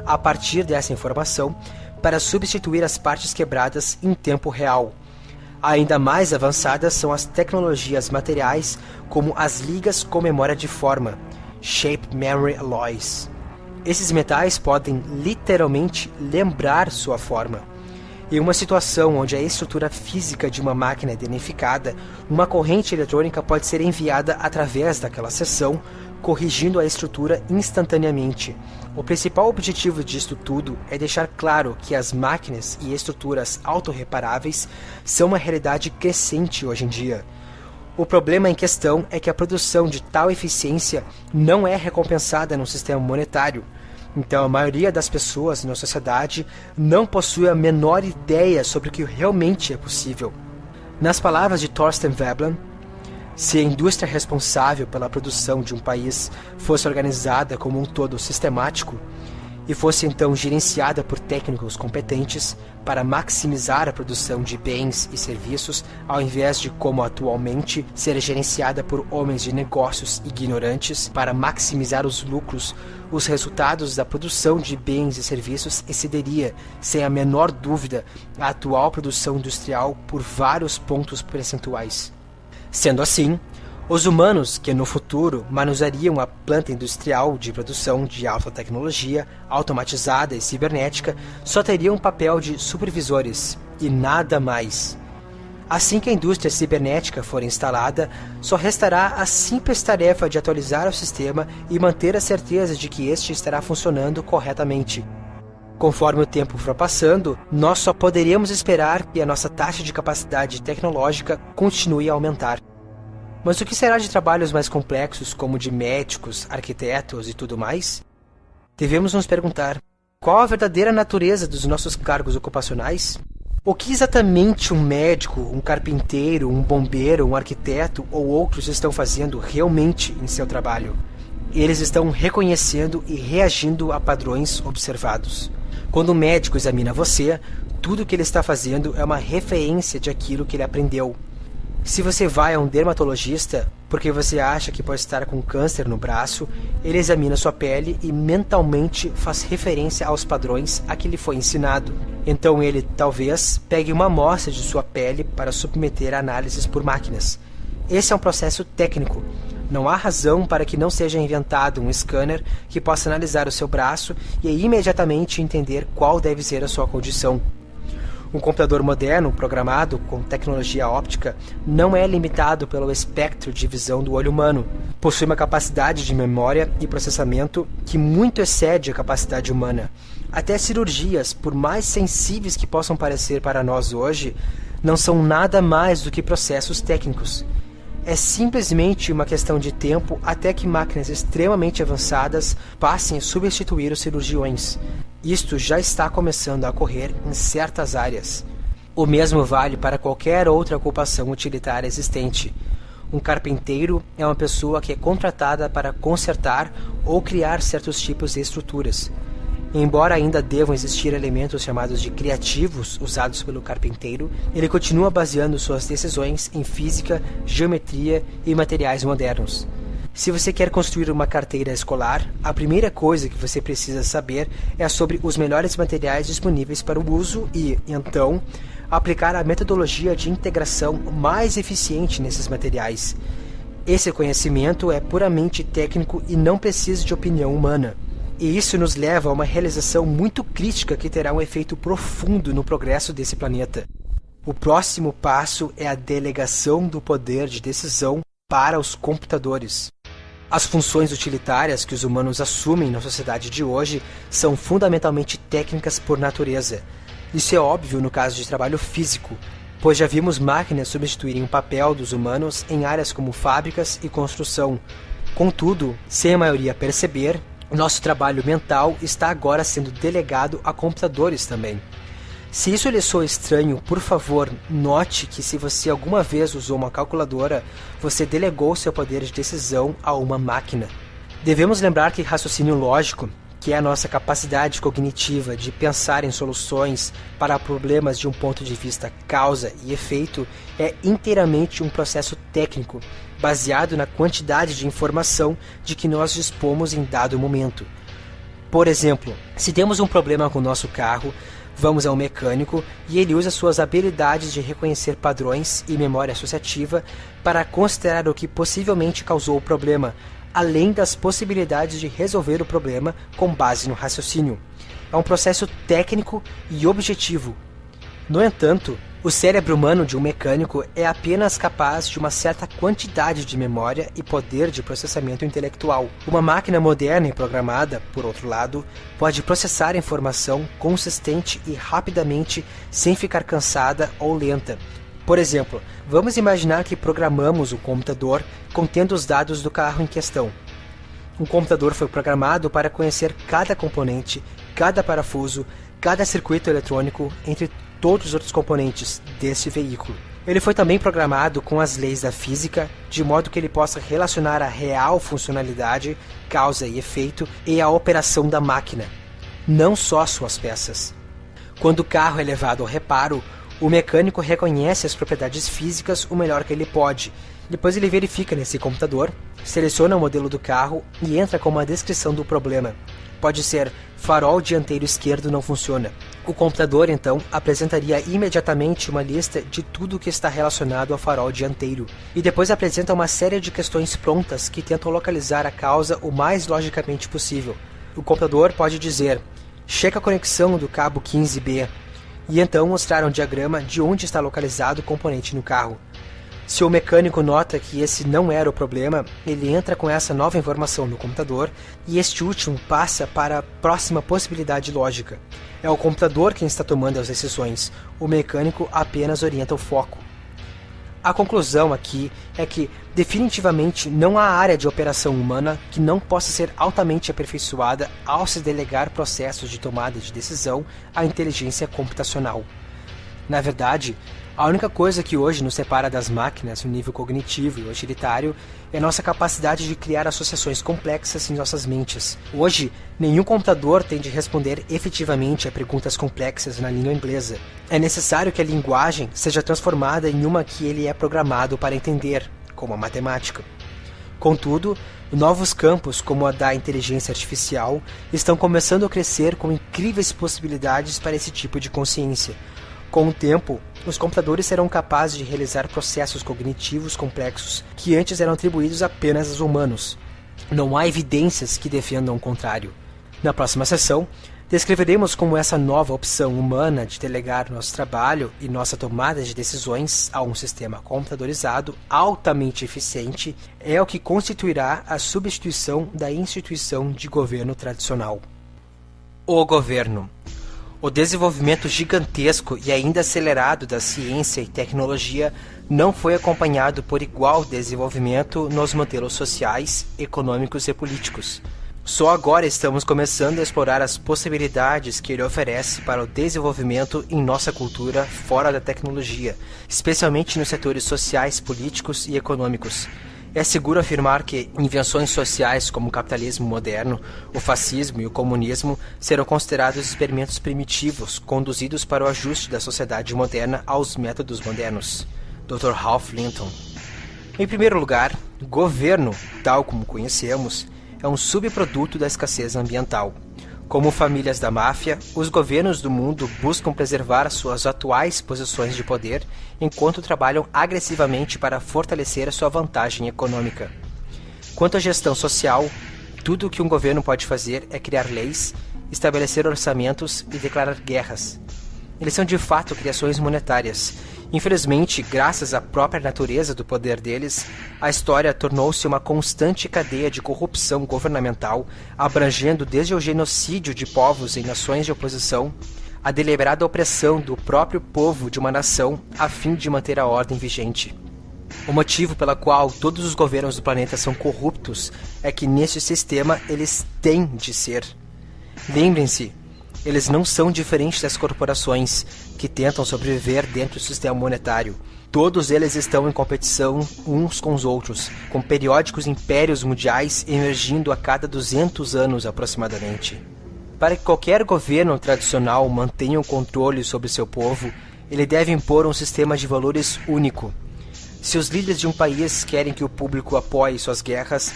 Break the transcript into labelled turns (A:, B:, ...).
A: a partir dessa informação para substituir as partes quebradas em tempo real. Ainda mais avançadas são as tecnologias materiais, como as ligas com memória de forma, Shape Memory Alloys. Esses metais podem literalmente lembrar sua forma. Em uma situação onde a estrutura física de uma máquina é danificada, uma corrente eletrônica pode ser enviada através daquela seção, corrigindo a estrutura instantaneamente. O principal objetivo disto tudo é deixar claro que as máquinas e estruturas autorreparáveis são uma realidade crescente hoje em dia. O problema em questão é que a produção de tal eficiência não é recompensada no sistema monetário. Então a maioria das pessoas na sociedade não possui a menor ideia sobre o que realmente é possível. Nas palavras de Thorstein Veblen, se a indústria responsável pela produção de um país fosse organizada como um todo sistemático e fosse então gerenciada por técnicos competentes para maximizar a produção de bens e serviços, ao invés de, como atualmente, ser gerenciada por homens de negócios ignorantes para maximizar os lucros, os resultados da produção de bens e serviços excederia, sem a menor dúvida, a atual produção industrial por vários pontos percentuais. Sendo assim, os humanos que no futuro manusariam a planta industrial de produção de alta tecnologia, automatizada e cibernética, só teriam um papel de supervisores e nada mais. Assim que a indústria cibernética for instalada, só restará a simples tarefa de atualizar o sistema e manter a certeza de que este estará funcionando corretamente. Conforme o tempo for passando, nós só poderíamos esperar que a nossa taxa de capacidade tecnológica continue a aumentar. Mas o que será de trabalhos mais complexos, como de médicos, arquitetos e tudo mais? Devemos nos perguntar, qual a verdadeira natureza dos nossos cargos ocupacionais? O que exatamente um médico, um carpinteiro, um bombeiro, um arquiteto ou outros estão fazendo realmente em seu trabalho? Eles estão reconhecendo e reagindo a padrões observados. Quando o médico examina você, tudo o que ele está fazendo é uma referência de aquilo que ele aprendeu. Se você vai a um dermatologista porque você acha que pode estar com câncer no braço, ele examina sua pele e mentalmente faz referência aos padrões a que lhe foi ensinado. Então ele, talvez, pegue uma amostra de sua pele para submeter a análises por máquinas. Esse é um processo técnico. Não há razão para que não seja inventado um scanner que possa analisar o seu braço e imediatamente entender qual deve ser a sua condição. Um computador moderno, programado com tecnologia óptica, não é limitado pelo espectro de visão do olho humano. Possui uma capacidade de memória e processamento que muito excede a capacidade humana. Até cirurgias, por mais sensíveis que possam parecer para nós hoje, não são nada mais do que processos técnicos. É simplesmente uma questão de tempo até que máquinas extremamente avançadas passem a substituir os cirurgiões. Isto já está começando a ocorrer em certas áreas. O mesmo vale para qualquer outra ocupação utilitária existente. Um carpinteiro é uma pessoa que é contratada para consertar ou criar certos tipos de estruturas. Embora ainda devam existir elementos chamados de criativos usados pelo carpinteiro, ele continua baseando suas decisões em física, geometria e materiais modernos. Se você quer construir uma carteira escolar, a primeira coisa que você precisa saber é sobre os melhores materiais disponíveis para o uso e, então, aplicar a metodologia de integração mais eficiente nesses materiais. Esse conhecimento é puramente técnico e não precisa de opinião humana. E isso nos leva a uma realização muito crítica que terá um efeito profundo no progresso desse planeta. O próximo passo é a delegação do poder de decisão para os computadores. As funções utilitárias que os humanos assumem na sociedade de hoje são fundamentalmente técnicas por natureza. Isso é óbvio no caso de trabalho físico, pois já vimos máquinas substituírem o papel dos humanos em áreas como fábricas e construção. Contudo, sem a maioria perceber, nosso trabalho mental está agora sendo delegado a computadores também. Se isso lhe soa estranho, por favor, note que se você alguma vez usou uma calculadora, você delegou seu poder de decisão a uma máquina. Devemos lembrar que raciocínio lógico, que é a nossa capacidade cognitiva de pensar em soluções para problemas de um ponto de vista causa e efeito, é inteiramente um processo técnico, baseado na quantidade de informação de que nós dispomos em dado momento. Por exemplo, se temos um problema com o nosso carro, vamos ao mecânico e ele usa suas habilidades de reconhecer padrões e memória associativa para considerar o que possivelmente causou o problema, além das possibilidades de resolver o problema com base no raciocínio. É um processo técnico e objetivo. No entanto, o cérebro humano de um mecânico é apenas capaz de uma certa quantidade de memória e poder de processamento intelectual. Uma máquina moderna e programada, por outro lado, pode processar informação consistente e rapidamente sem ficar cansada ou lenta. Por exemplo, vamos imaginar que programamos o computador contendo os dados do carro em questão. O computador foi programado para conhecer cada componente, cada parafuso, cada circuito eletrônico, entre todos os outros componentes desse veículo. Ele foi também programado com as leis da física, de modo que ele possa relacionar a real funcionalidade, causa e efeito, e a operação da máquina, não só suas peças. Quando o carro é levado ao reparo, o mecânico reconhece as propriedades físicas o melhor que ele pode. Depois ele verifica nesse computador, seleciona o modelo do carro e entra com uma descrição do problema. Pode ser: farol dianteiro esquerdo não funciona. O computador, então, apresentaria imediatamente uma lista de tudo que está relacionado ao farol dianteiro, e depois apresenta uma série de questões prontas que tentam localizar a causa o mais logicamente possível. O computador pode dizer: checa a conexão do cabo 15B, e então mostrar um diagrama de onde está localizado o componente no carro. Se o mecânico nota que esse não era o problema, ele entra com essa nova informação no computador e este último passa para a próxima possibilidade lógica. É o computador quem está tomando as decisões, o mecânico apenas orienta o foco. A conclusão aqui é que definitivamente não há área de operação humana que não possa ser altamente aperfeiçoada ao se delegar processos de tomada de decisão à inteligência computacional. Na verdade, a única coisa que hoje nos separa das máquinas no nível cognitivo e utilitário é nossa capacidade de criar associações complexas em nossas mentes. Hoje, nenhum computador tem de responder efetivamente a perguntas complexas na língua inglesa. É necessário que a linguagem seja transformada em uma que ele é programado para entender, como a matemática. Contudo, novos campos, como a da inteligência artificial, estão começando a crescer com incríveis possibilidades para esse tipo de consciência. Com o tempo, os computadores serão capazes de realizar processos cognitivos complexos que antes eram atribuídos apenas aos humanos. Não há evidências que defendam o contrário. Na próxima sessão, descreveremos como essa nova opção humana de delegar nosso trabalho e nossa tomada de decisões a um sistema computadorizado altamente eficiente é o que constituirá a substituição da instituição de governo tradicional. O governo. O desenvolvimento gigantesco e ainda acelerado da ciência e tecnologia não foi acompanhado por igual desenvolvimento nos modelos sociais, econômicos e políticos. Só agora estamos começando a explorar as possibilidades que ele oferece para o desenvolvimento em nossa cultura fora da tecnologia, especialmente nos setores sociais, políticos e econômicos. É seguro afirmar que invenções sociais como o capitalismo moderno, o fascismo e o comunismo serão considerados experimentos primitivos conduzidos para o ajuste da sociedade moderna aos métodos modernos. Dr. Ralph Linton. Em primeiro lugar, governo, tal como conhecemos, é um subproduto da escassez ambiental. Como famílias da máfia, os governos do mundo buscam preservar suas atuais posições de poder enquanto trabalham agressivamente para fortalecer a sua vantagem econômica. Quanto à gestão social, tudo o que um governo pode fazer é criar leis, estabelecer orçamentos e declarar guerras. Eles são de fato criações monetárias. Infelizmente, graças à própria natureza do poder deles, a história tornou-se uma constante cadeia de corrupção governamental, abrangendo desde o genocídio de povos em nações de oposição, a deliberada opressão do próprio povo de uma nação a fim de manter a ordem vigente. O motivo pelo qual todos os governos do planeta são corruptos é que neste sistema eles têm de ser. Lembrem-se, eles não são diferentes das corporações que tentam sobreviver dentro do sistema monetário. Todos eles estão em competição uns com os outros, com periódicos impérios mundiais emergindo a cada 200 anos aproximadamente. Para que qualquer governo tradicional mantenha o controle sobre seu povo, ele deve impor um sistema de valores único. Se os líderes de um país querem que o público apoie suas guerras,